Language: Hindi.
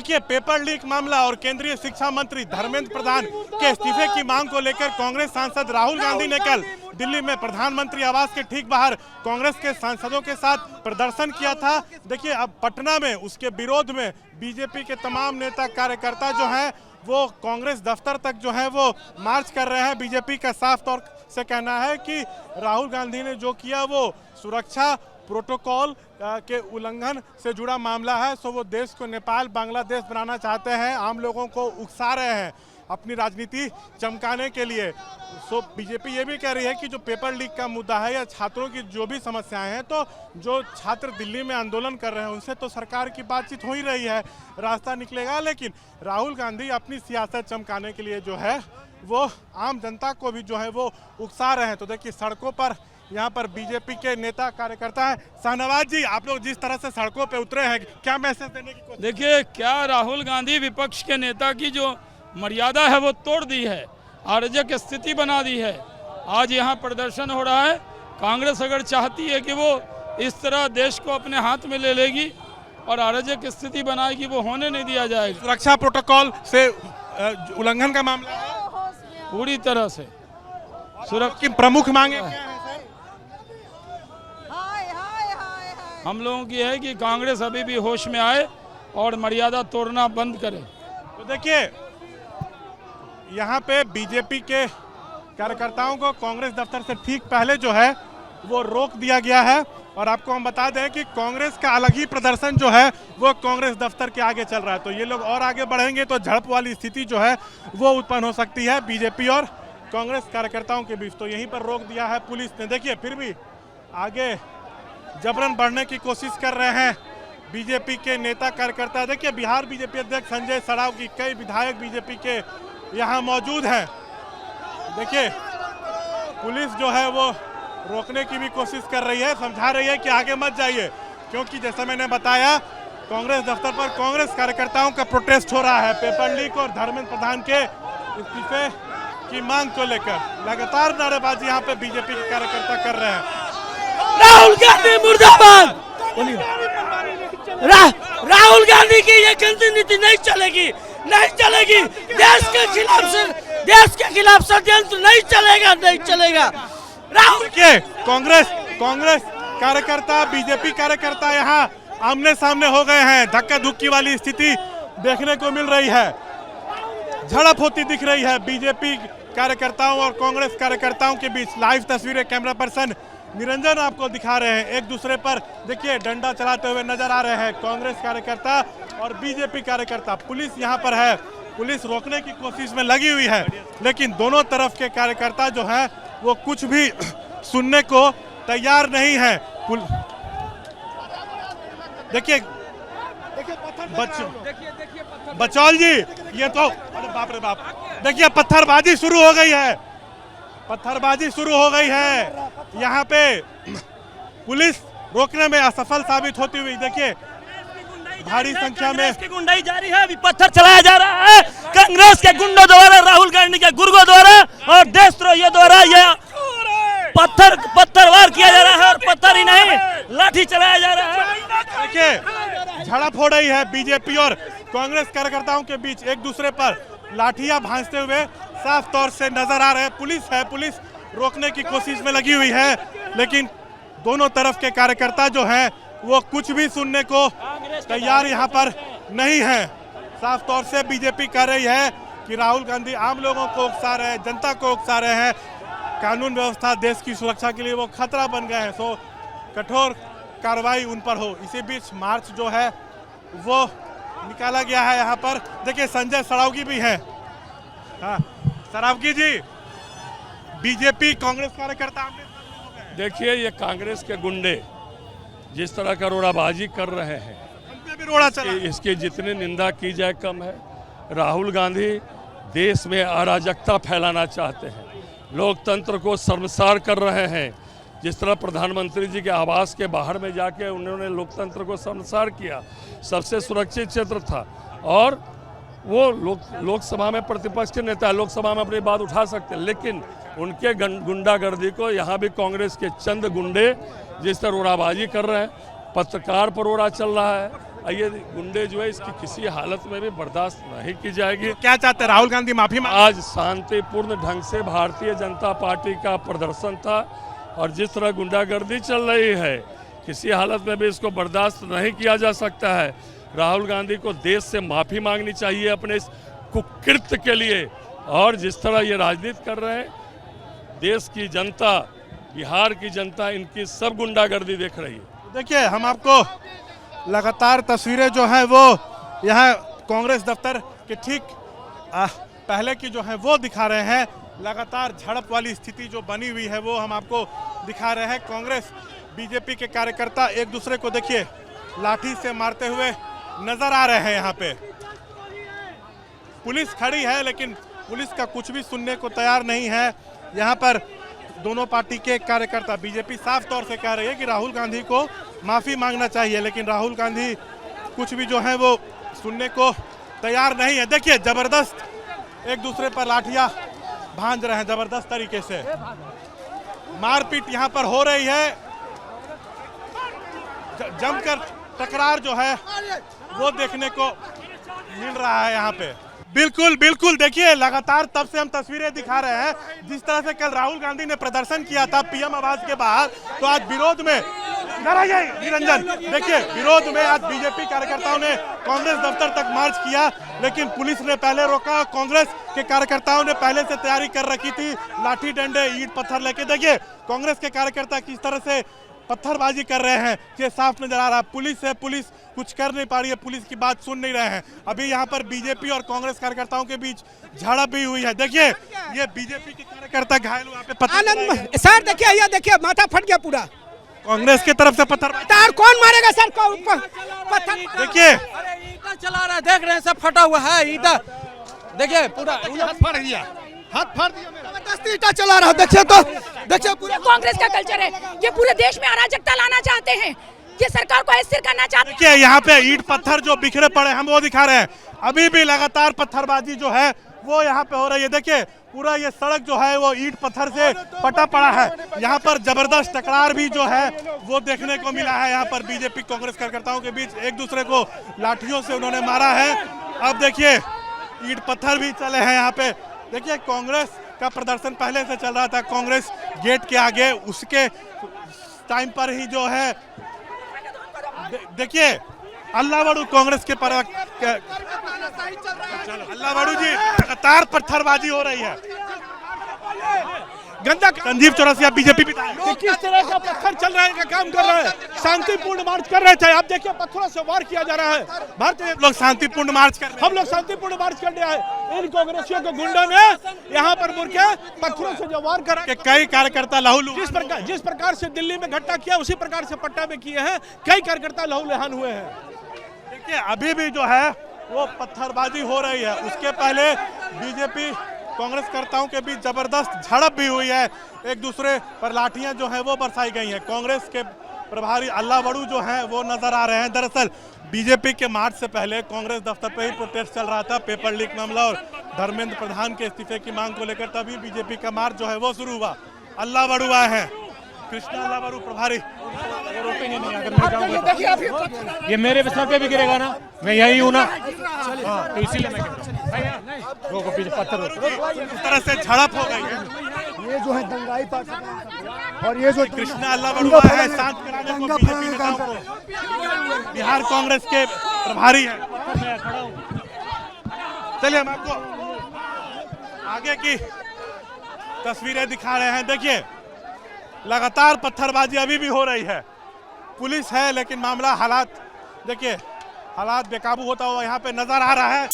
देखिए, पेपर लीक मामला और केंद्रीय शिक्षा मंत्री धर्मेंद्र प्रधान के इस्तीफे की मांग को लेकर कांग्रेस सांसद राहुल गांधी ने कल दिल्ली में प्रधानमंत्री आवास के ठीक बाहर कांग्रेस के सांसदों के साथ प्रदर्शन किया था। देखिए, अब पटना में उसके विरोध में बीजेपी के तमाम नेता कार्यकर्ता जो हैं वो कांग्रेस दफ्तर तक जो है वो मार्च कर रहे हैं। बीजेपी का साफ तौर से कहना है कि राहुल गांधी ने जो किया वो सुरक्षा प्रोटोकॉल के उल्लंघन से जुड़ा मामला है। सो वो देश को नेपाल बांग्लादेश बनाना चाहते हैं, आम लोगों को उकसा रहे हैं अपनी राजनीति चमकाने के लिए। सो बीजेपी ये भी कह रही है कि जो पेपर लीक का मुद्दा है या छात्रों की जो भी समस्याएं हैं, तो जो छात्र दिल्ली में आंदोलन कर रहे हैं उनसे तो सरकार की बातचीत हो ही रही है, रास्ता निकलेगा। लेकिन राहुल गांधी अपनी सियासत चमकाने के लिए जो है वो आम जनता को भी जो है वो उकसा रहे हैं। तो देखिए, सड़कों पर यहाँ पर बीजेपी के नेता कार्यकर्ता हैं। शाहनवाज जी, आप लोग जिस तरह से सड़कों पे उतरे हैं, क्या मैसेज देने की कोशिश? देखिए, क्या राहुल गांधी विपक्ष के नेता की जो मर्यादा है वो तोड़ दी है, अराजक स्थिति बना दी है। आज यहाँ प्रदर्शन हो रहा है। कांग्रेस अगर चाहती है कि वो इस तरह देश को अपने हाथ में ले लेगी और अराजक स्थिति बनाएगी, वो होने नहीं दिया जाएगा। सुरक्षा प्रोटोकॉल से उल्लंघन का मामला है पूरी तरह से। की प्रमुख मांगे क्या है? हम लोगों की है कि कांग्रेस अभी भी होश में आए और मर्यादा तोड़ना बंद करे। तो देखिए, यहाँ पे बीजेपी के कार्यकर्ताओं को कांग्रेस दफ्तर से ठीक पहले जो है वो रोक दिया गया है। और आपको हम बता दें कि कांग्रेस का अलग ही प्रदर्शन जो है वो कांग्रेस दफ्तर के आगे चल रहा है। तो ये लोग और आगे बढ़ेंगे तो झड़प वाली स्थिति जो है वो उत्पन्न हो सकती है बीजेपी और कांग्रेस कार्यकर्ताओं के बीच। तो यहीं पर रोक दिया है पुलिस ने। देखिए, फिर भी आगे जबरन बढ़ने की कोशिश कर रहे हैं बीजेपी के नेता कार्यकर्ता। देखिए, बिहार बीजेपी अध्यक्ष संजय सराव की कई विधायक बीजेपी के यहाँ मौजूद हैं। देखिए, पुलिस जो है वो रोकने की भी कोशिश कर रही है, समझा रही है कि आगे मत जाइए, क्योंकि जैसा मैंने बताया कांग्रेस दफ्तर पर कांग्रेस कार्यकर्ताओं का प्रोटेस्ट हो रहा है पेपर लीक और धर्मेंद्र प्रधान के इस्तीफे की मांग को लेकर। लगातार नारेबाजी यहाँ पे बीजेपी के कार्यकर्ता कर रहे हैं। राहुल गांधी मुर्दाबाद। राहुल गांधी की ये गंदी नीति नहीं चलेगी, नहीं चलेगी। देश के खिलाफ षड्यंत्र नहीं चलेगा, नहीं चलेगा। राहुल के कांग्रेस कार्यकर्ता बीजेपी कार्यकर्ता यहाँ आमने सामने हो गए हैं। धक्का धुक्की वाली स्थिति देखने को मिल रही है, झड़प होती दिख रही है बीजेपी कार्यकर्ताओं और कांग्रेस कार्यकर्ताओं के बीच। लाइव तस्वीरें कैमरा पर्सन निरंजन आपको दिखा रहे हैं। एक दूसरे पर देखिए डंडा चलाते हुए नजर आ रहे हैं कांग्रेस कार्यकर्ता और बीजेपी कार्यकर्ता। पुलिस यहाँ पर है, पुलिस रोकने की कोशिश में लगी हुई है, लेकिन दोनों तरफ के कार्यकर्ता जो है वो कुछ भी सुनने को तैयार नहीं है। देखिए बचौल जी, ये तो अरे बाप रे बाप, देखिए पत्थरबाजी शुरू हो गई है, पत्थरबाजी शुरू हो गई है। यहाँ पे पुलिस रोकने में असफल साबित होती हुई देखिए भारी संख्या में गुंडाई जारी है। अभी पत्थर चलाया जा रहा है कांग्रेस के गुंडों द्वारा, राहुल गांधी के गुर्गों द्वारा और देशद्रोहियों द्वारा। यह पत्थरवार किया जा रहा है और पत्थर ही नहीं, लाठी चलाया जा रहा है। देखिए, झड़प हो रही है बीजेपी और कांग्रेस कार्यकर्ताओं के बीच। एक दूसरे पर लाठियां भांजते हुए साफ तौर से नजर आ रहे हैं। पुलिस है, पुलिस रोकने की कोशिश में लगी हुई है, लेकिन दोनों तरफ के कार्यकर्ता जो हैं वो कुछ भी सुनने को तैयार यहाँ पर नहीं है। साफ तौर से बीजेपी कह रही है कि राहुल गांधी आम लोगों को उकसा रहे हैं, जनता को उकसा रहे हैं, कानून व्यवस्था देश की सुरक्षा के लिए वो खतरा बन गए हैं। सो कठोर कार्रवाई उन पर हो। इसी बीच मार्च जो है वो निकाला गया है। यहाँ पर देखिए संजय सरावगी भी है। हाँ सरावगी जी, बीजेपी कांग्रेस कार्यकर्ता देखिए, ये कांग्रेस के गुंडे जिस तरह का रोड़ाबाजी कर रहे हैं, भी रोड़ा चला। इसकी जितनी निंदा की जाए कम है। राहुल गांधी देश में अराजकता फैलाना चाहते हैं, लोकतंत्र को शर्मसार कर रहे हैं। जिस तरह प्रधानमंत्री जी के आवास के बाहर में जाके उन्होंने लोकतंत्र को शर्मसार किया, सबसे सुरक्षित क्षेत्र था, और वो लोकसभा में प्रतिपक्ष के नेता लोकसभा में अपनी बात उठा सकते हैं, लेकिन उनके गुंडागर्दी को यहाँ भी कांग्रेस के चंद गुंडे जिस तरह रोड़ाबाजी कर रहे हैं, पत्रकार पर रोड़ा चल रहा है, ये गुंडे जो है इसकी किसी हालत में भी बर्दाश्त नहीं की जाएगी। क्या चाहते हैं राहुल गांधी माफी मांगे? आज शांतिपूर्ण ढंग से भारतीय जनता पार्टी का प्रदर्शन था और जिस तरह गुंडागर्दी चल रही है किसी हालत में भी इसको बर्दाश्त नहीं किया जा सकता है। राहुल गांधी को देश से माफी मांगनी चाहिए अपने इस कुकृत्य के लिए। और जिस तरह ये राजनीति कर रहे हैं देश की जनता, बिहार की जनता इनकी सब गुंडागर्दी देख रही है। देखिए हम आपको लगातार तस्वीरें जो हैं वो यहाँ कांग्रेस दफ्तर के ठीक पहले की जो है वो दिखा रहे हैं। लगातार झड़प वाली स्थिति जो बनी हुई है वो हम आपको दिखा रहे हैं। कांग्रेस बीजेपी के कार्यकर्ता एक दूसरे को देखिए लाठी से मारते हुए नजर आ रहे हैं। यहाँ पे पुलिस खड़ी है लेकिन पुलिस का कुछ भी सुनने को तैयार नहीं है। यहाँ पर दोनों पार्टी के कार्यकर्ता, बीजेपी साफ तौर से कह रही है कि राहुल गांधी को माफी मांगना चाहिए, लेकिन राहुल गांधी कुछ भी जो है वो सुनने को तैयार नहीं है। देखिए जबरदस्त एक दूसरे पर लाठियां भांज रहे हैं, जबरदस्त तरीके से मारपीट यहाँ पर हो रही है। जमकर टकरार जो है वो देखने को मिल रहा है यहाँ पे। बिल्कुल बिल्कुल, देखिए लगातार तब से हम तस्वीरें दिखा रहे हैं जिस तरह से कल राहुल गांधी ने प्रदर्शन किया था पीएम आवास के बाहर, तो आज विरोध में निरंजन देखिए विरोध में आज बीजेपी कार्यकर्ताओं ने कांग्रेस दफ्तर तक मार्च किया, लेकिन पुलिस ने पहले रोका। कांग्रेस के कार्यकर्ताओं ने पहले से तैयारी कर रखी थी, लाठी डंडे ईंट पत्थर लेके। देखिए कांग्रेस के कार्यकर्ता किस तरह से पत्थरबाजी कर रहे हैं, ये साफ नजर आ रहा है। पुलिस है, पुलिस कुछ कर नहीं पा रही है, पुलिस की बात सुन नहीं रहे हैं। अभी यहाँ पर बीजेपी और कांग्रेस कार्यकर्ताओं के बीच झड़प भी हुई है। देखिए ये बीजेपी के कार्यकर्ता घायल हुआ पे आनंद सर, देखिए ये देखिए माथा फट गया पूरा। कांग्रेस की तरफ से पत्थर कौन मारेगा सर को पत्थर? देखिए ईटा चला रहा है, देख रहे हैं सब फटा हुआ है ईटा। देखिए पूरा फट गया, हाथ फाड़ दिया मेरा। जबरदस्ती ईटा चला रहा है। देखिए तो देखिए पूरा कांग्रेस का कल्चर है, ये पूरे देश में अराजकता लाना चाहते हैं, ये सरकार को अस्थिर करना चाहते हैं। देखिए यहाँ पे ईंट पत्थर जो बिखरे पड़े हम वो दिखा रहे हैं। अभी भी लगातार पत्थरबाजी जो है वो यहाँ पे हो रही है। देखिए पूरा ये सड़क जो है वो ईंट पत्थर से पटा पड़ा है। यहाँ पर जबरदस्त टकरार भी जो है वो देखने को मिला है। यहाँ पर बीजेपी कांग्रेस कार्यकर्ताओं के बीच एक दूसरे को लाठियों से उन्होंने मारा है। अब देखिए ईंट पत्थर भी चले हैं यहाँ पे। देखिए कांग्रेस का प्रदर्शन पहले से चल रहा था, कांग्रेस गेट के आगे, उसके टाइम पर ही जो है देखिए अल्लाहवाड़ू कांग्रेस के अल्लाहवाड़ू जी लगातार पत्थरबाजी हो रही है। गंदा संजीव चौरसिया बीजेपी विधायक किस तरह का पत्थर चल रहा है का काम कर रहा है। शांतिपूर्ण मार्च कर रहे थे, अब देखिए पत्थरों से वार किया जा रहा है। भारतीय लोग शांतिपूर्ण मार्च कर रहे हैं। हम लोग शांतिपूर्ण मार्च करने आए, इन कांग्रेसियों के गुंडों ने यहाँ पर मुड़के पत्थरों से जो वार करा। कई कार्यकर्ता लहूलुहान जिस प्रकार से दिल्ली में घटना किया उसी प्रकार से पटना में किए हैं। कई कार्यकर्ता लहूलुहान हुए हैं। देखिए अभी भी जो है वो पत्थरबाजी हो रही है। उसके पहले बीजेपी कांग्रेस कर्ताओं के बीच जबरदस्त झड़प भी हुई है, एक दूसरे पर लाठियां जो हैं वो बरसाई गई हैं। कांग्रेस के प्रभारी अल्लाहवाड़ू जो हैं वो नजर आ रहे हैं। दरअसल बीजेपी के मार्च से पहले कांग्रेस दफ्तर पर ही प्रोटेस्ट चल रहा था, पेपर लीक मामला और धर्मेंद्र प्रधान के इस्तीफे की मांग को लेकर, तभी बीजेपी का मार्च जो है वो शुरू हुआ। अल्लाहवाड़ू आए हैं, कृष्णा अल्लाहवाड़ू प्रभारी। रोकेंगे नहीं, अगर मैं जाऊंगा ये मेरे सर पे भी गिरेगा ना, मैं यही हूँ ना, तो इसीलिए मैं रोको पीछे पत्थर। इस तरह से झड़प हो गई है। ये जो है दंगाई पार्टी और ये जो कृष्णा अल्लाहवाड़ू आए हैं शांत कराने को बीजेपी नेताओं को। बिहार कांग्रेस के प्रभारी हैं। चलिए हम आपको आगे की तस्वीरें दिखा रहे हैं। देखिए लगातार पत्थरबाजी अभी भी हो रही है, पुलिस है लेकिन मामला हालात देखिए हालात बेकाबू होता हुआ यहाँ पे नजर आ रहा है।